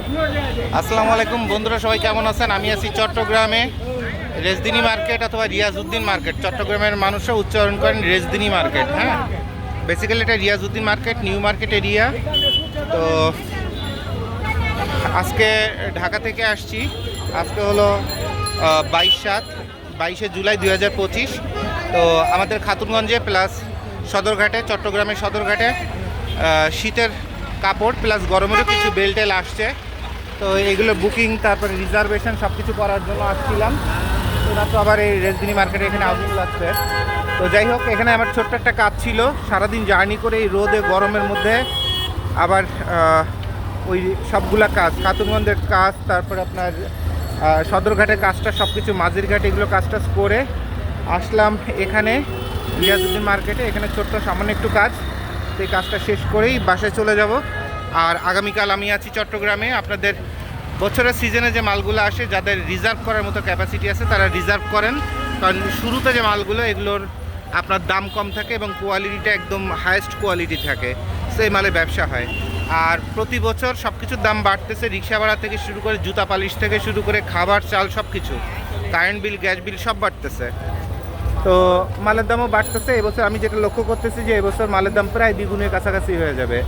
আসসালামু আলাইকুম বন্ধুরা, সবাই কেমন আছেন? আমি আছি চট্টগ্রামে রেজদিনী মার্কেট অথবা রিয়াজউদ্দিন মার্কেট। চট্টগ্রামের মানুষরা উচ্চারণ করেন রেজদিনী মার্কেট। হ্যাঁ, বেসিক্যালি এটা Riazuddin market, new market area. তো আজকে ঢাকা থেকে আসছি। আজকে হলো 22 জুলাই 2025। তো আমাদের খাতুনগঞ্জে প্লাস সদরঘাটে, চট্টগ্রামের সদরঘাটে শীতের কাপড় প্লাস গরমেরও কিছু বেল্টেল আসছে। তো এগুলো বুকিং, তারপরে রিজার্ভেশন সব কিছু করার জন্য আসছিলাম। তো তো আবার এই রেজদিনী মার্কেটে এখানে আগুন লাগছে। তো যাই হোক, এখানে আমার ছোট্ট একটা কাজ ছিল। সারাদিন জার্নি করে এই রোদে গরমের মধ্যে আবার ওই সবগুলা কাজ, খাতুনগঞ্জের কাজ, তারপরে আপনার সদরঘাটের কাজটা, সব কিছু মাঝিরঘাট, এগুলো কাজটা করে আসলাম এখানে রিয়াজউদ্দিন মার্কেটে। এখানে ছোট্ট সামান্য একটু কাজ, সেই কাজটা শেষ করেই বাসায় চলে যাব। আর আগামীকাল আমি আছি চট্টগ্রামে। আপনাদের বছরের সিজনে যে মালগুলো আসে, যাদের রিজার্ভ করার মতো ক্যাপাসিটি আছে তারা রিজার্ভ করেন, কারণ শুরুতে যে মালগুলো এগুলোর আপনার দাম কম থাকে এবং কোয়ালিটিটা একদম হায়েস্ট কোয়ালিটি থাকে, সেই মালে ব্যবসা হয়। আর প্রতি বছর সব কিছুর দাম বাড়তেছে, রিক্সা ভাড়া থেকে শুরু করে জুতা পালিশ থেকে শুরু করে খাবার, চাল, সব কিছু, কারেন্ট বিল, গ্যাস বিল সব বাড়তেছে। তো মালের দামও বাড়তেছে। এবছর আমি যেটা লক্ষ্য করতেছি যে এবছর মালের দাম প্রায় দ্বিগুণের কাছাকাছি হয়ে যাবে।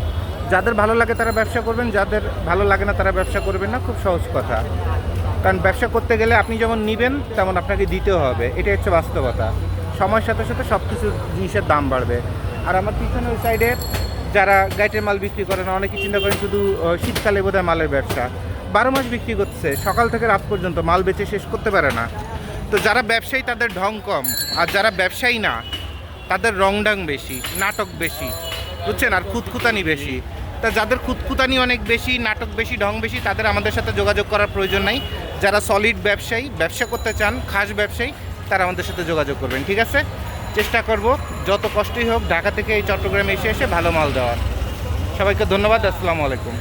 যাদের ভালো লাগে তারা ব্যবসা করবেন, যাদের ভালো লাগে না তারা ব্যবসা করবেন না। খুব সহজ কথা, কারণ ব্যবসা করতে গেলে আপনি যেমন নেবেন তেমন আপনাকে দিতেও হবে, এটাই হচ্ছে বাস্তবতা। সময়ের সাথে সাথে সব কিছু জিনিসের দাম বাড়বে। আর আমার পিছনে ওই সাইডে যারা গাইটের মাল বিক্রি করেন, অনেকে চিন্তা করেন শুধু শীতকালে বোধহয় মালের ব্যবসা। 12 মাস বিক্রি করছে, সকাল থেকে রাত পর্যন্ত মাল বেচে শেষ করতে পারে না। তো যারা ব্যবসায়ী তাদের ঢং কম, আর যারা ব্যবসায়ী না তাদের রংডাং বেশি, নাটক বেশি, বুঝছেন, আর খুঁতখুতানি বেশি। তা যাদের খুঁতখুতানি অনেক বেশি, নাটক বেশি, ঢং বেশি, তাদের আমাদের সাথে যোগাযোগ করার প্রয়োজন নাই। যারা সলিড ব্যবসায়ী, ব্যবসা করতে চান, খাস ব্যবসায়ী, তারা আমাদের সাথে যোগাযোগ করবেন, ঠিক আছে? চেষ্টা করব যত কষ্টই হোক ঢাকা থেকে এই চট্টগ্রামে এসে ভালো মাল দেওয়ার। সবাইকে ধন্যবাদ। আসসালামু আলাইকুম।